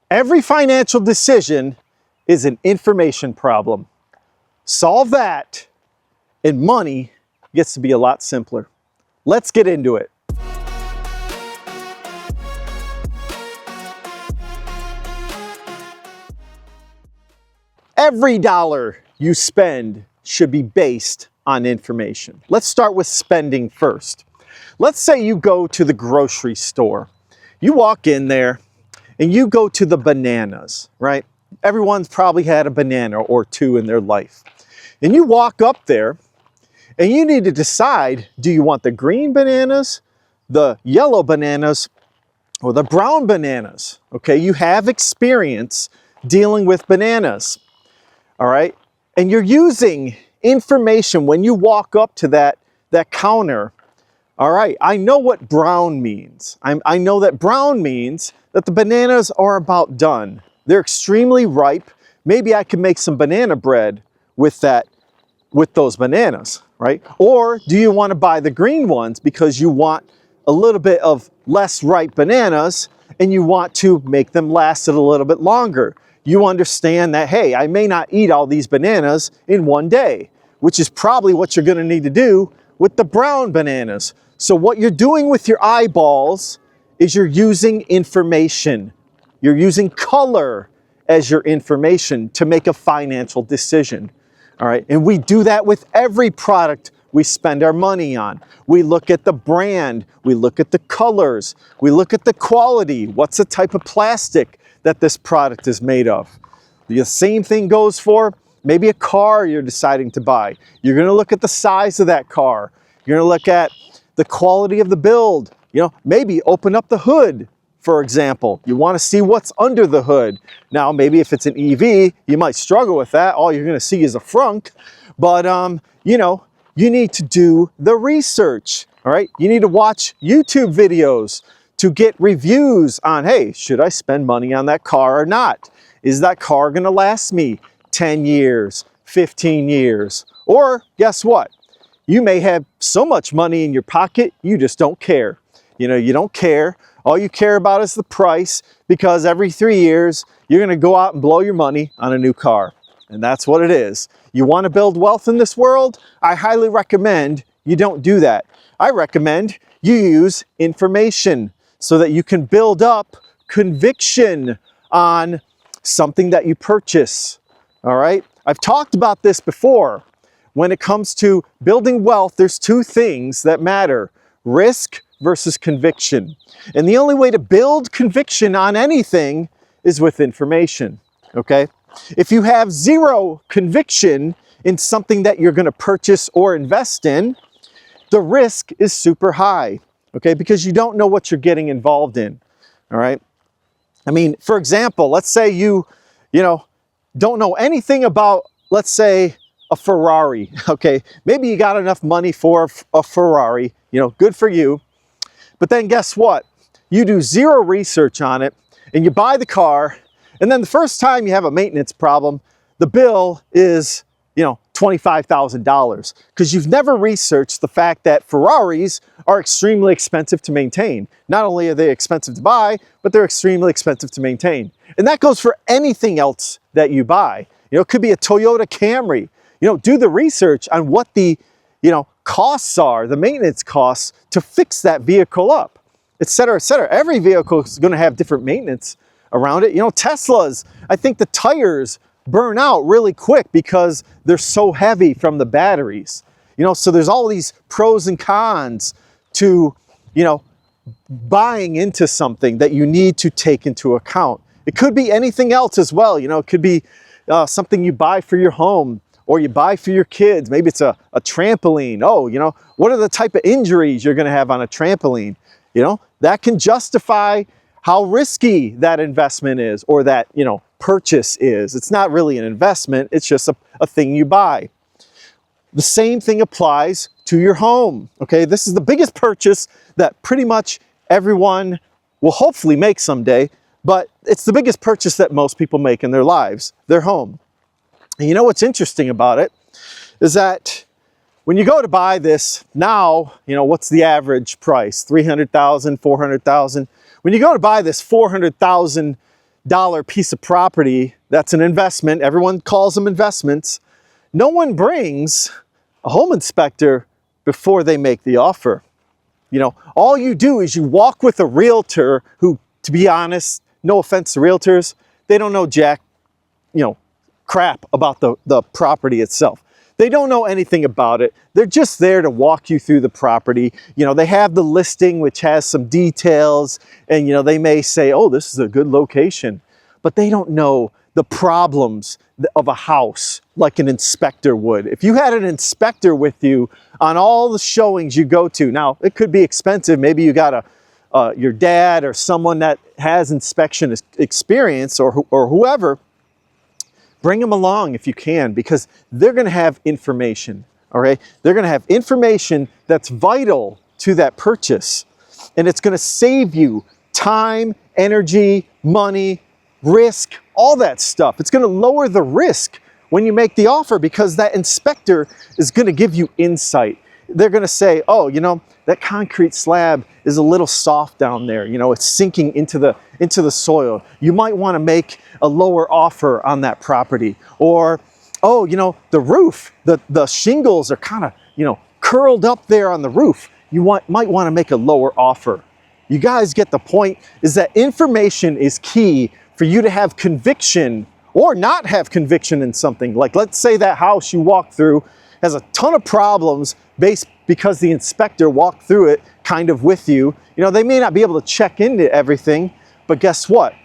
Every financial decision is an information problem. Solve that, and money gets to be a lot simpler. Let's get into it. Every dollar you spend should be based on information. Let's start with spending first. Let's say you go to the grocery store. You walk in there and you go to the bananas, right? Everyone's probably had a banana or two in their life. And you walk up there and you need to decide, do you want the green bananas, the yellow bananas, or the brown bananas? Okay, you have experience dealing with bananas, all right? And you're using information when you walk up to that counter. All right, I know what brown means. I know that brown means that the bananas are about done. They're extremely ripe. Maybe I can make some banana bread with those bananas, right? Or do you want to buy the green ones because you want a little bit of less ripe bananas and you want to make them last a little bit longer? You understand that, hey, I may not eat all these bananas in one day, which is probably what you're going to need to do with the brown bananas. So what you're doing with your eyeballs is you're using information. You're using color as your information to make a financial decision. All right, and we do that with every product we spend our money on. We look at the brand, we look at the colors, we look at the quality. What's the type of plastic that this product is made of? The same thing goes for maybe a car you're deciding to buy. You're going to look at the size of that car. You're going to look at the quality of the build. You know, maybe open up the hood, for example. You want to see what's under the hood. Now, maybe if it's an EV, you might struggle with that. All you're going to see is a frunk. But, you know, you need to do the research, all right? You need to watch YouTube videos to get reviews on, hey, should I spend money on that car or not? Is that car going to last me 10 years, 15 years? Or guess what? You may have so much money in your pocket, you just don't care. You know, you don't care. All you care about is the price, because every 3 years, you're going to go out and blow your money on a new car. And that's what it is. You want to build wealth in this world? I highly recommend you don't do that. I recommend you use information so that you can build up conviction on something that you purchase. All right? I've talked about this before. When it comes to building wealth, there's two things that matter: risk versus conviction. And the only way to build conviction on anything is with information, okay? If you have zero conviction in something that you're going to purchase or invest in, the risk is super high, okay? Because you don't know what you're getting involved in, all right? I mean, for example, let's say you don't know anything about, let's say, a Ferrari, okay? Maybe you got enough money for a Ferrari, you know, good for you. But then guess what? You do zero research on it and you buy the car, and then the first time you have a maintenance problem, the bill is, you know, $25,000, because you've never researched the fact that Ferraris are extremely expensive to maintain. Not only are they expensive to buy, but they're extremely expensive to maintain. And that goes for anything else that you buy. You know, it could be a Toyota Camry. You know, do the research on what the, you know, costs are, the maintenance costs to fix that vehicle up, et cetera, et cetera. Every vehicle is going to have different maintenance around it. You know, Teslas, I think the tires burn out really quick because they're so heavy from the batteries. You know, so there's all these pros and cons to, you know, buying into something that you need to take into account. It could be anything else as well. You know, it could be something you buy for your home, or you buy for your kids. Maybe it's a trampoline. Oh, you know, what are the type of injuries you're going to have on a trampoline? You know, that can justify how risky that investment is, or that, you know, purchase is. It's not really an investment. It's just a thing you buy. The same thing applies to your home. Okay, this is the biggest purchase that pretty much everyone will hopefully make someday, but it's the biggest purchase that most people make in their lives, their home. And you know what's interesting about it is that when you go to buy this now, you know, what's the average price? $300,000, $400,000. When you go to buy this $400,000 piece of property that's an investment, everyone calls them investments, no one brings a home inspector before they make the offer. You know, all you do is you walk with a realtor who, to be honest, no offense to realtors, they don't know jack, crap about the property itself. They don't know anything about it. They're just there to walk you through the property. You know, they have the listing which has some details, and they may say, oh, this is a good location, but they don't know the problems of a house like an inspector would. If you had an inspector with you on all the showings you go to, now it could be expensive. Maybe you got your dad or someone that has inspection experience or whoever. Bring them along if you can, because they're going to have information, all right? They're going to have information that's vital to that purchase, and it's going to save you time, energy, money, risk, all that stuff. It's going to lower the risk when you make the offer, because that inspector is going to give you insight. They're going to say, oh, that concrete slab is a little soft down there. It's sinking into the soil. You might want to make a lower offer on that property. Or, oh, the roof, the shingles are kind of, curled up there on the roof. You might want to make a lower offer. You guys get the point, is that information is key for you to have conviction or not have conviction in something. Like, let's say that house you walk through has a ton of problems because the inspector walked through it kind of with you. They may not be able to check into everything, but guess what?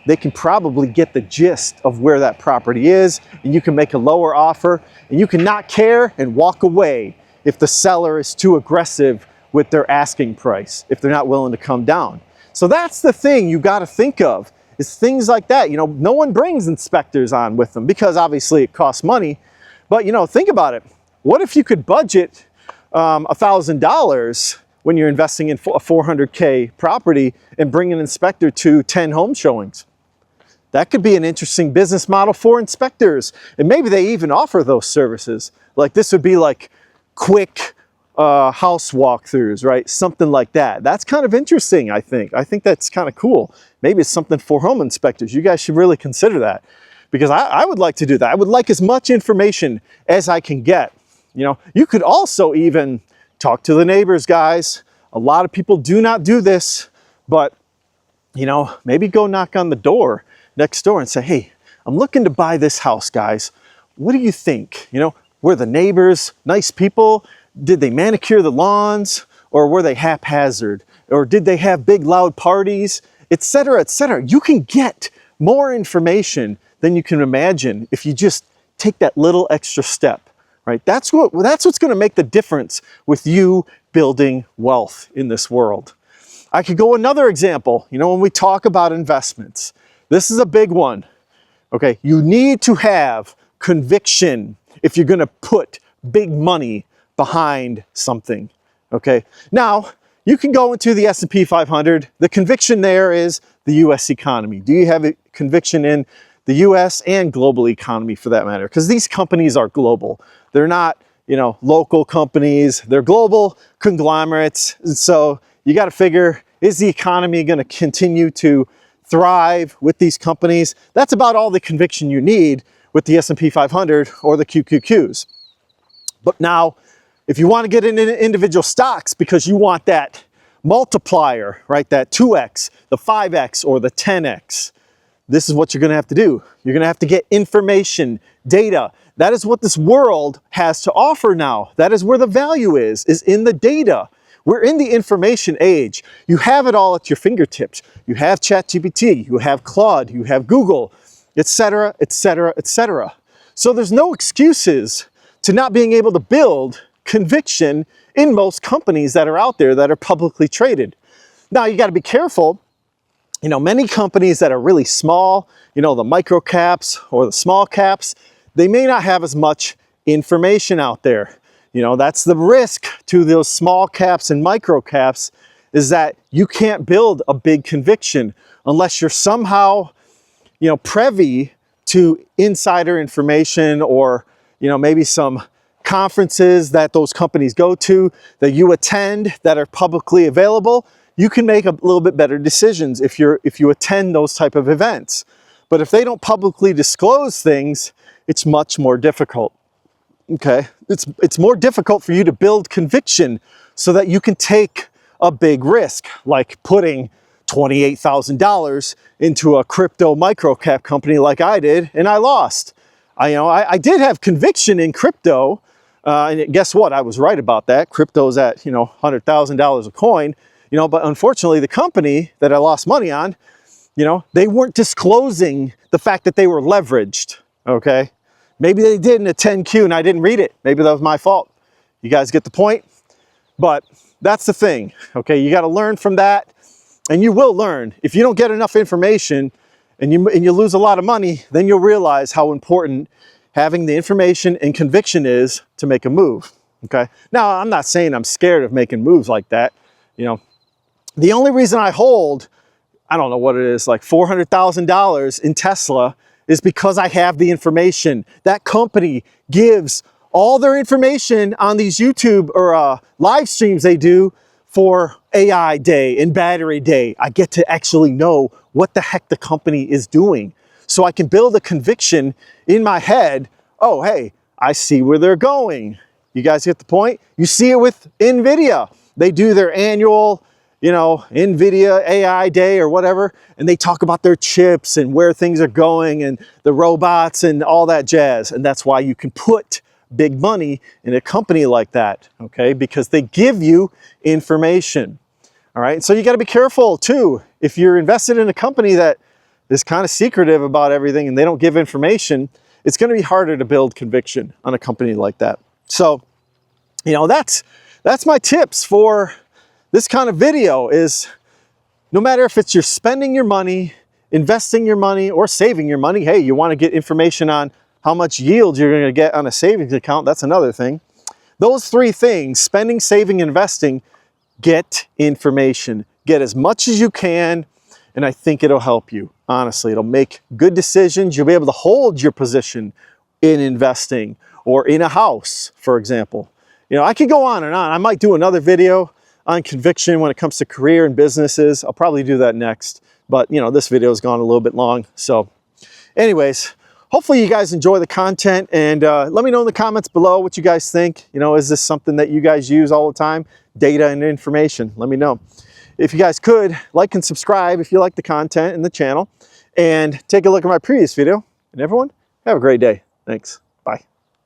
They can probably get the gist of where that property is, and you can make a lower offer, and you can not care and walk away if the seller is too aggressive with their asking price, if they're not willing to come down. So that's the thing you got to think of, is things like that. No one brings inspectors on with them because obviously it costs money. But think about it. What if you could budget $1,000 when you're investing in a $400K property and bring an inspector to 10 home showings? That could be an interesting business model for inspectors. And maybe they even offer those services. Like, this would be like quick house walkthroughs, right? Something like that. That's kind of interesting, I think. I think that's kind of cool. Maybe it's something for home inspectors. You guys should really consider that, because I would like to do that. I would like as much information as I can get. You could also even talk to the neighbors, guys. A lot of people do not do this, but maybe go knock on the door next door and say, hey, I'm looking to buy this house, guys. What do you think? Were the neighbors nice people? Did they manicure the lawns, or were they haphazard? Or did they have big loud parties, etc., etc.? You can get more information than you can imagine if you just take that little extra step, right? That's what's going to make the difference with you building wealth in this world. I could go another example. When we talk about investments, this is a big one. Okay, you need to have conviction if you're going to put big money behind something. Okay, now you can go into the S&P 500. The conviction there is the U.S. economy. Do you have a conviction in the U.S. and global economy, for that matter? Because these companies are global. They're not, local companies. They're global conglomerates. And so you got to figure, is the economy going to continue to thrive with these companies? That's about all the conviction you need with the S&P 500 or the QQQs. But now, if you want to get into individual stocks because you want that multiplier, right, that 2x, the 5x, or the 10x, this is what you're going to have to do. You're going to have to get information, data. That is what this world has to offer now. That is where the value is in the data. We're in the information age. You have it all at your fingertips. You have ChatGPT, you have Claude, you have Google, etc., etc., etc. So there's no excuses to not being able to build conviction in most companies that are out there that are publicly traded. Now, you got to be careful. Many companies that are really small, the micro caps or the small caps, they may not have as much information out there. That's the risk to those small caps and micro caps, is that you can't build a big conviction unless you're somehow, privy to insider information, or, maybe some conferences that those companies go to that you attend that are publicly available. you can make a little bit better decisions if you attend those type of events. But if they don't publicly disclose things, it's much more difficult. Okay, it's more difficult for you to build conviction so that you can take a big risk, like putting $28,000 into a crypto microcap company like I did, and I lost. I did have conviction in crypto, and guess what? I was right about that. Crypto's at $100,000 a coin, but unfortunately, the company that I lost money on, they weren't disclosing the fact that they were leveraged. Okay. Maybe they did in a 10Q and I didn't read it. Maybe that was my fault. You guys get the point? But that's the thing, okay? You got to learn from that, and you will learn. If you don't get enough information and you lose a lot of money, then you'll realize how important having the information and conviction is to make a move, okay? Now, I'm not saying I'm scared of making moves like that. The only reason I hold, I don't know what it is, like $400,000 in Tesla is because I have the information. That company gives all their information on these YouTube or live streams they do for AI day and battery day. I get to actually know what the heck the company is doing. So I can build a conviction in my head. Oh, hey, I see where they're going. You guys get the point? You see it with NVIDIA. They do their annual NVIDIA AI day or whatever, and they talk about their chips and where things are going and the robots and all that jazz. And that's why you can put big money in a company like that, okay? Because they give you information, all right? So you got to be careful too. If you're invested in a company that is kind of secretive about everything and they don't give information, it's going to be harder to build conviction on a company like that. So, that's my tips for this kind of video. Is no matter if it's you're spending your money, investing your money, or saving your money, hey, you want to get information on how much yield you're going to get on a savings account, that's another thing. Those three things, spending, saving, investing, get information. Get as much as you can, and I think it'll help you. Honestly, it'll make good decisions. You'll be able to hold your position in investing or in a house, for example. I could go on and on. I might do another video on conviction when it comes to career and businesses. I'll probably do that next, but this video has gone a little bit long. So anyways, hopefully you guys enjoy the content, and let me know in the comments below what you guys think. Is this something that you guys use all the time? Data and information, let me know. If you guys could, like and subscribe if you like the content and the channel, and take a look at my previous video. And everyone, have a great day. Thanks.